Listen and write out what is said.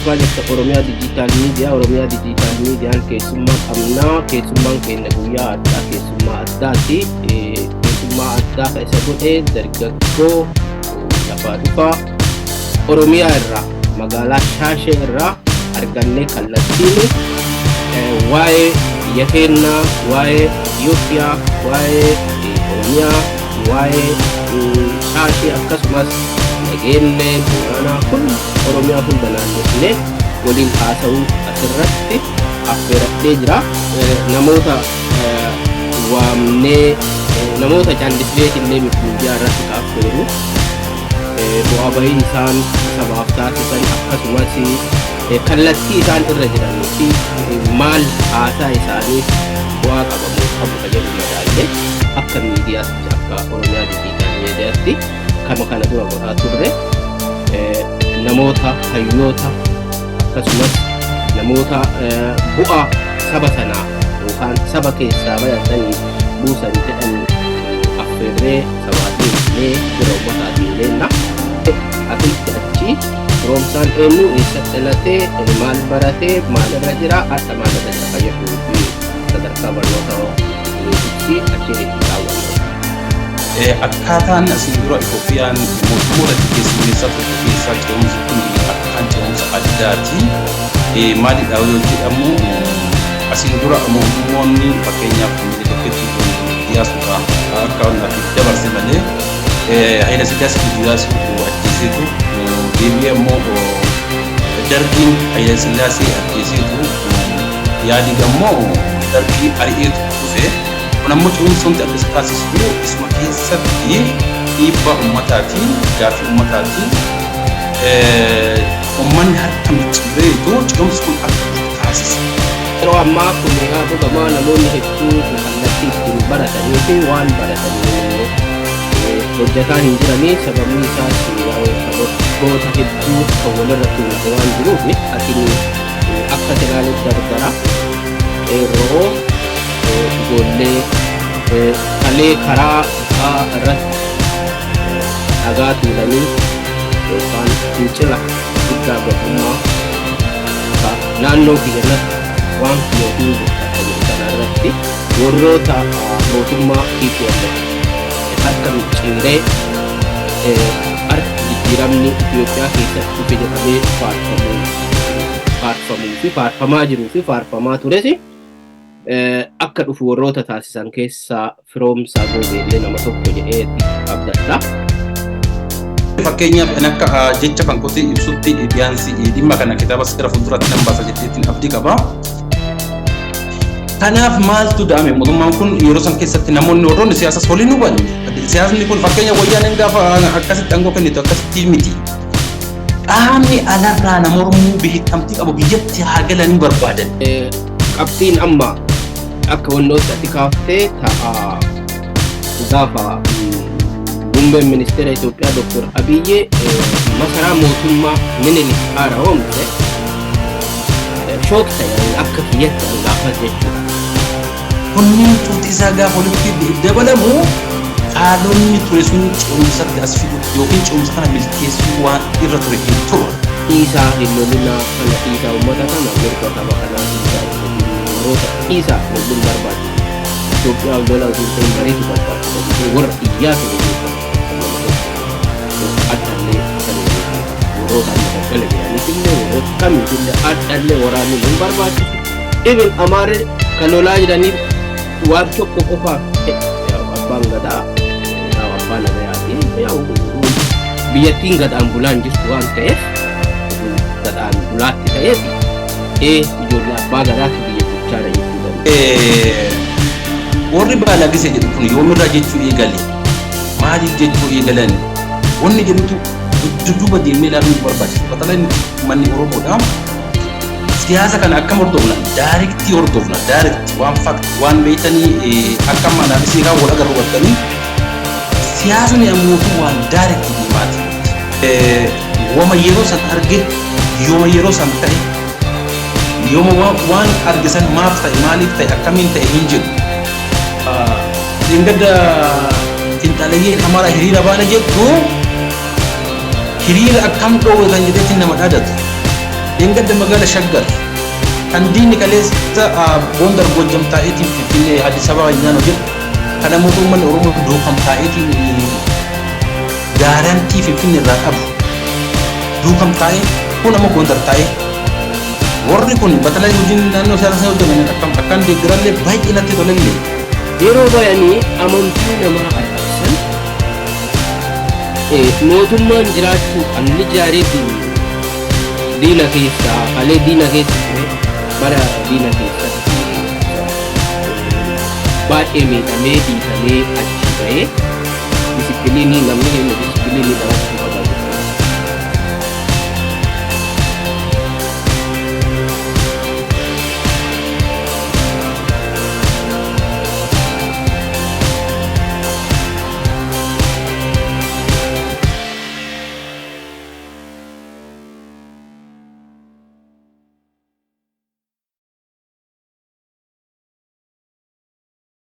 project Oromia Digital Media keessummaa qabnaa keessummaan keenya guyyaa addaa keessummaa addaati keessummaa addaa ka isa godhe dargaggoo lafaa dhufaa Oromiyaa irraa magaalaa Shaashee irraa argannee kallattiin waa'ee biyya keenyaa waa'ee Itoophiyaa waa'ee Oromiyaa waa'ee Shaashee akkasumas nageenya Booranaa kun Oromiyaa hunda naannessine waliin haasa'uu asirratti affeeradhee jira namoota waamnee namoota caallisleetillee miidiyaa irratti affeeru bu'aa bahiin isaan sabaaf taasisan akkasumas kallattii isaan irra jiranii fi maal haasaa isaanii bu'aa qabamuu qabu jedhu madaallee akka miidiyaatti akka Oromiyaa Digital Mediaatti kama kana dura godhaa turre namoota hayyoota akkasumas namoota bu'aa saba sanaa yookaan saba keessaa bayatanii buusan jedhan affeerree sabaatiin bira uummataatiin leenna atiitti achi roomsaan eenyu eessatti dhalatee maal baratee maalirra jira adda maalirra jira fayyaduu fi sadarkaa barnoota ibsi achi itti daawwanna. Akkaataan asiin dura Itoophiyaan mootummoota keessummeessaa tokko keessaa ce'umsi kun akkaan ce'umsa addaati. Maalidha yoo jedhamu asiin dura mootummoonni fakkeenyaaf Minilikii dhiyaasuudha akka wannaatti dabarse malee Haayila Sillaasee ajjeeseetu deebi'ee immoo Dargiin Haayila Sillaasee ajjeeseetu yaadii immoo Dargii ari'eetu dhufe. Namni ce'umsoonni adda isa taasisu isuma keessatti dhiibbaa ummataatiin gaaffii ummataatiin uummanni harka micciireetu ce'umsi kun akka taasisa. Yeroo ammaa kun dhugamaa namoonni hedduu kallattii ittiin baratanii fi waan baratanii hojjetaa hin jiranii sababni isaas sababoota hedduu kan walirra tuulte waan jiruuf ati akka ilaaluuf gargara yeroo ijoollee kalee karaa irratti dhagaa tuulanii yookaan fincila guddaa godhummaa naannoo keenyatti waan filatuu kana irratti warroota mootummaa Itoophiyaa harka micciiree jijjiiramni Itoophiyaa keessatti dhufe jedhamee faarfamuu fi faarfamaa jiruu fi faarfamaa tures akka dhufu warroota taasisan keessaa firoomsaa goobeellee nama tokko jedheetti abdadha. Fakkeenyaaf akka jecha kan kootee ibsutti biyyaansi dhimma kana kitaaba sirra fuulduratti nan baasa jedheetiin abdii qaba. Kanaaf maaltu da'ame mootummaan kun yeroo san keessatti namoonni warroonni siyaasas waliin hubanne siyaasni kun fakkeenya wayyaaneen gaafa akkasitti aangoo kennitu akkasitti miti. Qaamni alarraa nama Oromoo beekamtii qabu biyyatti haa galanii barbaadan. Qabxiin amma akka wannoota ati kaaftee ta'a gaafa muummeen ministeera Itoophiyaa Dr. Abiyyi masaraa mootummaa Minilik haaraa oomishee shook ta'e akka kiyyatti gaafa jechuudha. Kunniin tuuti isaa gaafa walitti dabalamu haalonni ture sun ce'umsatti as fidu yookiin ce'umsa kana milkeessuu waan irra ture hin turre. Isaa hillolina kana isaa uummata kana mirga qaba kanaa isaa waliin barbaadu. Itoophiyaa lola guutuu bareedu barbaadu. Warra iyyaa ta'e addallee warroota amma daggala jedhanii illee warroota kamiifillee addallee waraanuu hin barbaachisu. Ibin Amaaree kan lolaa jedhanii waan tokko qofaaf abbaan gadaa abbaan nagayaati biyyattiin gadaan bulaan jirtu waan ta'eef gadaan bulaatti ta'eef ijoollee abbaa gadaatti biyya bulchaadha jechuu warri baalaa gisee jedhu kun yoomirraa jechuu eegale maaliif jechuu eegalan wanni jedhutu dudduuba deemnee ilaaluun barbaachisu batalaan manni Oromoodha. Siyaasa kana akkam hordofna daarektii hordofna daarektii waan fakti waan beeytanii akkam analisii kan wal agarru wartanii siyaasni ammoo waan daarektii deemaati. Wama yeroo san arge yooma yeroo san ta'e yooma waan argisan maaf ta'e maaliif ta'e akkamiin ta'e hin jedhu. Dingada tinxalayyeen amara hiriira baana jettu hiriira akkam dhoowwe kan jedhetti nama dhaadatu. Engadda magaalaa Shaggar kan diinni kaleessa Gondar Gojjam taa'eetiin Finfinnee Addis Ababa nyaanoo jedhu kana mootummaan Oromoo duukam taa'eetiin gaarantii Finfinnee irraa qabu duukam taa'ee kun ammoo Gondar taa'ee warri kun batalaa hojiin naannoo siyaasaa hojjetan akkaan deeggarallee baay'ee natti tolallee. Yeroo bayanii amantii namaa argisiisan mootummaan jiraachuu anni jaareetti diina keessaa kalee diina keessa ture bara diina keessa baay'ee miidhamee dhiisamee achi ba'ee disipiliinii namni keenya disipiliinii